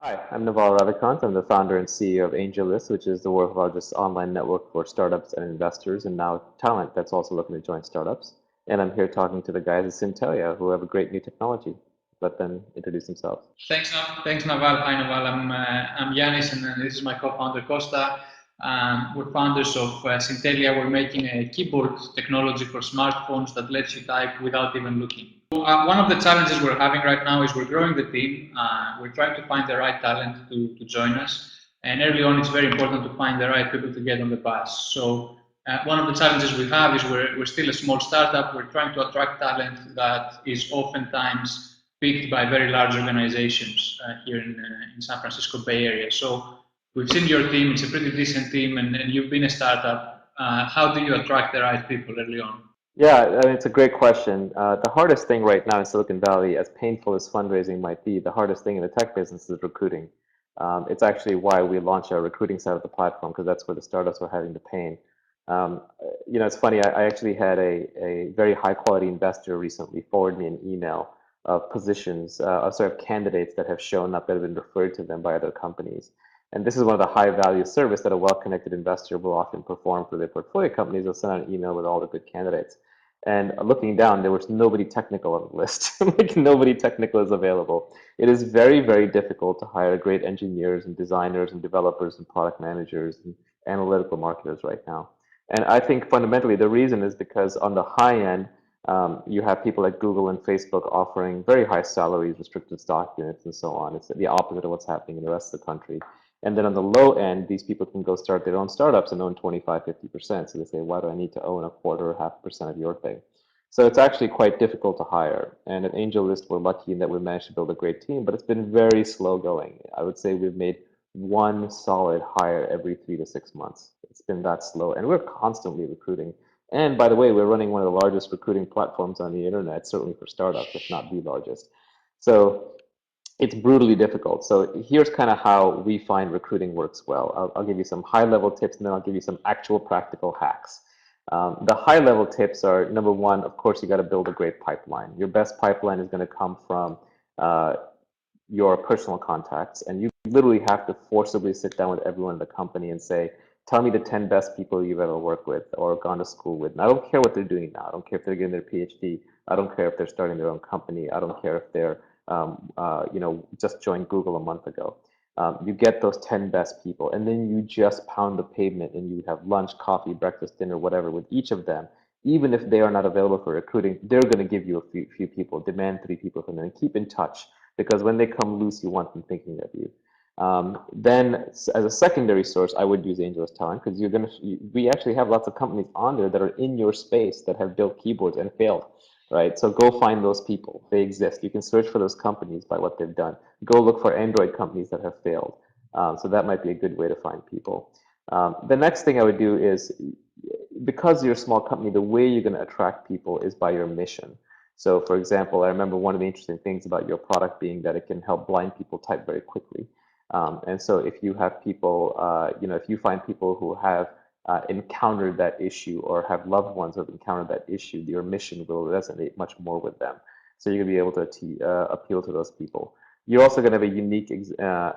Hi, I'm Naval Ravikant. I'm the founder and CEO of AngelList, which is the world's largest online network for startups and investors, and now talent that's also looking to join startups. And I'm here talking to the guys at Syntellia who have a great new technology. Let them introduce themselves. Thanks, Naval. Hi, Naval. I'm Yanis, and this is my co-founder Costa. We're founders of Syntellia. We're making a keyboard technology for smartphones that lets you type without even looking. One of the challenges we're having right now is we're growing the team. We're trying to find the right talent to join us. And early on, it's very important to find the right people to get on the bus. So one of the challenges we have is we're still a small startup. We're trying to attract talent that is oftentimes picked by very large organizations here in San Francisco Bay Area. So we've seen your team. It's a pretty decent team, and you've been a startup. How do you attract the right people early on? Yeah, I mean, it's a great question. The hardest thing right now in Silicon Valley, as painful as fundraising might be, the hardest thing in the tech business is recruiting. It's actually why we launched our recruiting side of the platform, because that's where the startups are having the pain. Um, it's funny, I actually had a very high quality investor recently forward me an email of positions, sorry, of candidates that have shown up that have been referred to them by other companies. And this is one of the high value service that a well-connected investor will often perform for their portfolio companies. They'll send out an email with all the good candidates. And looking down, there was nobody technical on the list. Like nobody technical is available. It is very, very difficult to hire great engineers and designers and developers and product managers and analytical marketers right now. And I think fundamentally the reason is because on the high end, you have people like Google and Facebook offering very high salaries, restricted stock units, and so on. It's the opposite of what's happening in the rest of the country. And then on the low end, these people can go start their own startups and own 25, 50%. So they say, why do I need to own a quarter or 0.5% of your thing? So it's actually quite difficult to hire. And at AngelList, we're lucky in that we managed to build a great team, but it's been very slow going. I would say we've made one solid hire every 3 to 6 months. It's been that slow, and we're constantly recruiting. And by the way, we're running one of the largest recruiting platforms on the internet, certainly for startups, if not the largest. So it's brutally difficult. So here's kind of how we find recruiting works well. I'll give you some high level tips and then I'll give you some actual practical hacks. The high level tips are number one, of course, you got to build a great pipeline. Your best pipeline is going to come from uh, your personal contacts, and you literally have to forcibly sit down with everyone in the company and say, tell me the 10 best people you've ever worked with or gone to school with. And I don't care what they're doing now. I don't care if they're getting their PhD. I don't care if they're starting their own company. I don't care if they're just joined Google a month ago. You get those 10 best people, and then you just pound the pavement and you have lunch, coffee, breakfast, dinner, whatever with each of them. Even if they are not available for recruiting, they're going to give you a few people, demand 3 people from them, and keep in touch because when they come loose, you want them thinking of you. Then, as a secondary source, I would use AngelList Talent because we actually have lots of companies on there that are in your space that have built keyboards and failed, right? So go find those people. They exist. You can search for those companies by what they've done. Go look for Android companies that have failed. So that might be a good way to find people. The next thing I would do is, because you're a small company, the way you're going to attract people is by your mission. So for example, I remember one of the interesting things about your product being that it can help blind people type very quickly. And so if you have people, if you find people who have encountered that issue or have loved ones who have encountered that issue, your mission will resonate much more with them. So you're going to be able to appeal to those people. You're also going to have a unique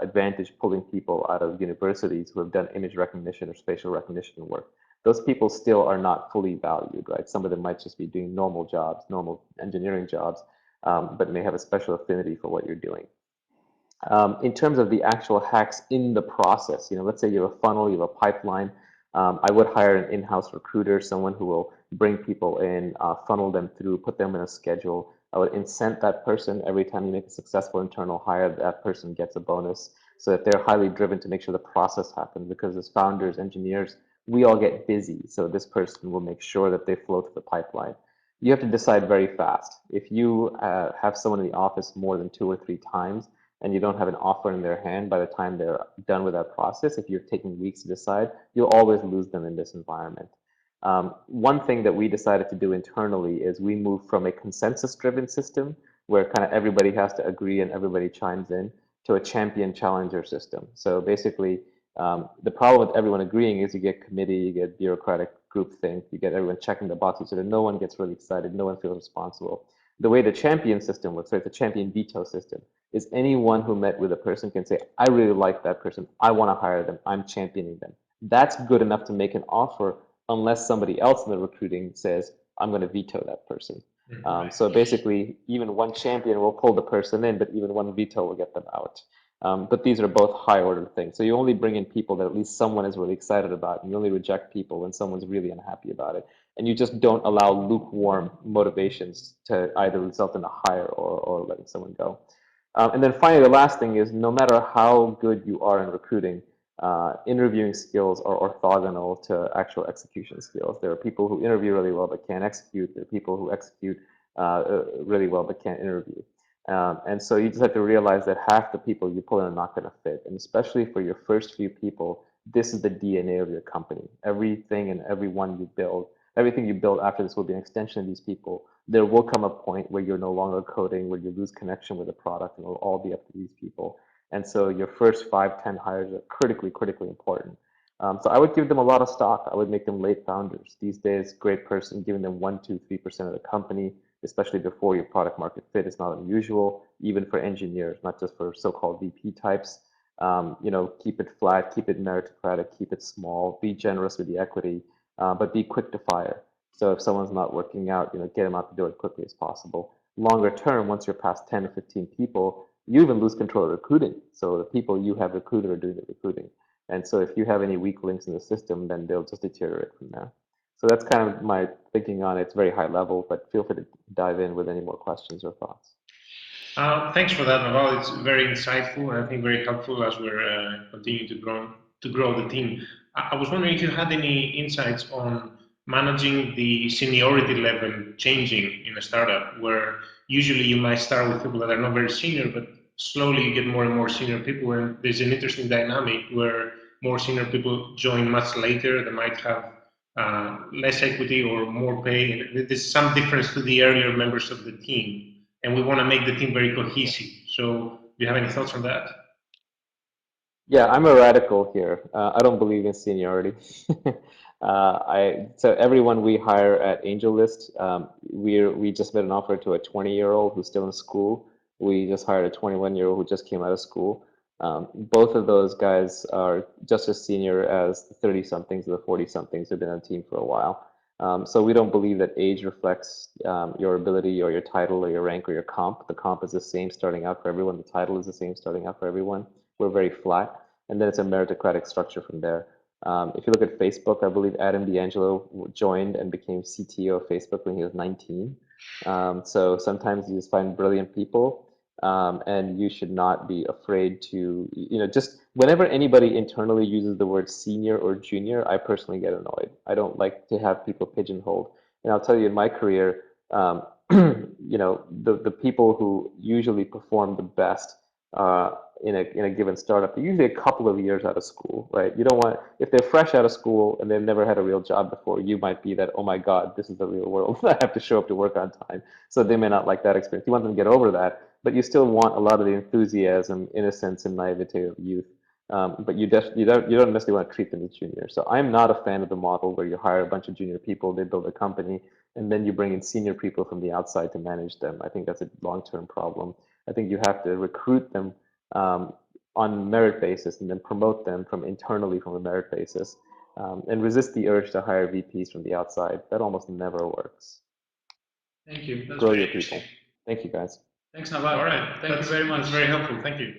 advantage pulling people out of universities who have done image recognition or spatial recognition work. Those people still are not fully valued, right? Some of them might just be doing normal jobs, normal engineering jobs, but may have a special affinity for what you're doing. In terms of the actual hacks in the process, let's say you have a funnel, you have a pipeline. I would hire an in-house recruiter, someone who will bring people in, funnel them through, put them in a schedule. I would incent that person every time you make a successful internal hire, that person gets a bonus so that they're highly driven to make sure the process happens because as founders, engineers, we all get busy. So this person will make sure that they flow through the pipeline. You have to decide very fast. If you have someone in the office more than 2 or 3 times, and you don't have an offer in their hand by the time they're done with that process, if you're taking weeks to decide, you'll always lose them in this environment. One thing that we decided to do internally is we moved from a consensus-driven system where kind of everybody has to agree and everybody chimes in to a champion-challenger system. So basically, the problem with everyone agreeing is you get committee, you get bureaucratic groupthink, you get everyone checking the boxes so that no one gets really excited, no one feels responsible. The way the champion system works, right, the champion veto system, is anyone who met with a person can say, I really like that person. I want to hire them. I'm championing them. That's good enough to make an offer unless somebody else in the recruiting says, I'm going to veto that person. So basically, even one champion will pull the person in, but even one veto will get them out. But these are both high order things. So you only bring in people that at least someone is really excited about, and you only reject people when someone's really unhappy about it. And you just don't allow lukewarm motivations to either result in a hire or letting someone go. And then finally, the last thing is no matter how good you are in recruiting, interviewing skills are orthogonal to actual execution skills. There are people who interview really well but can't execute. There are people who execute really well but can't interview. And so you just have to realize that half the people you pull in are not going to fit. And especially for your first few people, this is the DNA of your company. Everything and everyone you build, everything you build after this will be an extension of these people. There will come a point where you're no longer coding, where you lose connection with the product, and it'll all be up to these people. And so your first 5, 10 hires are critically, critically important. So I would give them a lot of stock. I would make them late founders. These days, great person, giving them 1, 2, 3% of the company, especially before your product market fit, is not unusual, even for engineers, not just for so-called VP types. Keep it flat, keep it meritocratic, keep it small, be generous with the equity, but be quick to fire. So if someone's not working out, get them out the door as quickly as possible. Longer term, once you're past 10 or 15 people, you even lose control of recruiting. So the people you have recruited are doing the recruiting. And so if you have any weak links in the system, then they'll just deteriorate from there. So that's kind of my thinking on it. It's very high level, but feel free to dive in with any more questions or thoughts. Thanks for that, Naval. It's very insightful and I think very helpful as we're continuing to grow the team. I was wondering if you had any insights on managing the seniority level changing in a startup, where usually you might start with people that are not very senior, but slowly you get more and more senior people, and there's an interesting dynamic where more senior people join much later. They might have less equity or more pay. There's some difference to the earlier members of the team, and we want to make the team very cohesive. So do you have any thoughts on that? Yeah, I'm a radical here. I don't believe in seniority. So everyone we hire at AngelList, we just made an offer to a 20-year-old who's still in school. We just hired a 21-year-old who just came out of school. Both of those guys are just as senior as the 30-somethings or the 40-somethings who've been on the team for a while. So we don't believe that age reflects your ability or your title or your rank or your comp. The comp is the same starting out for everyone. The title is the same starting out for everyone. We're very flat, and then it's a meritocratic structure from there. If you look at Facebook, I believe Adam D'Angelo joined and became CTO of Facebook when he was 19. So sometimes you just find brilliant people, and you should not be afraid to, just whenever anybody internally uses the word senior or junior, I personally get annoyed. I don't like to have people pigeonholed. And I'll tell you, in my career, the people who usually perform the best in a given startup, they're usually a couple of years out of school, right? You don't want, if they're fresh out of school and they've never had a real job before, you might be that, oh my God, this is the real world. I have to show up to work on time. So they may not like that experience. You want them to get over that, but you still want a lot of the enthusiasm, innocence, and naivete of youth. But you don't necessarily want to treat them as juniors. So I'm not a fan of the model where you hire a bunch of junior people, they build a company, and then you bring in senior people from the outside to manage them. I think that's a long-term problem. I think you have to recruit them on merit basis and then promote them from internally from a merit basis, and resist the urge to hire VPs from the outside. That almost never works. Thank you. That's Grow your people. Thank you, guys. Thanks, Naval. All right. Thank you very much. That's very helpful. Thank you.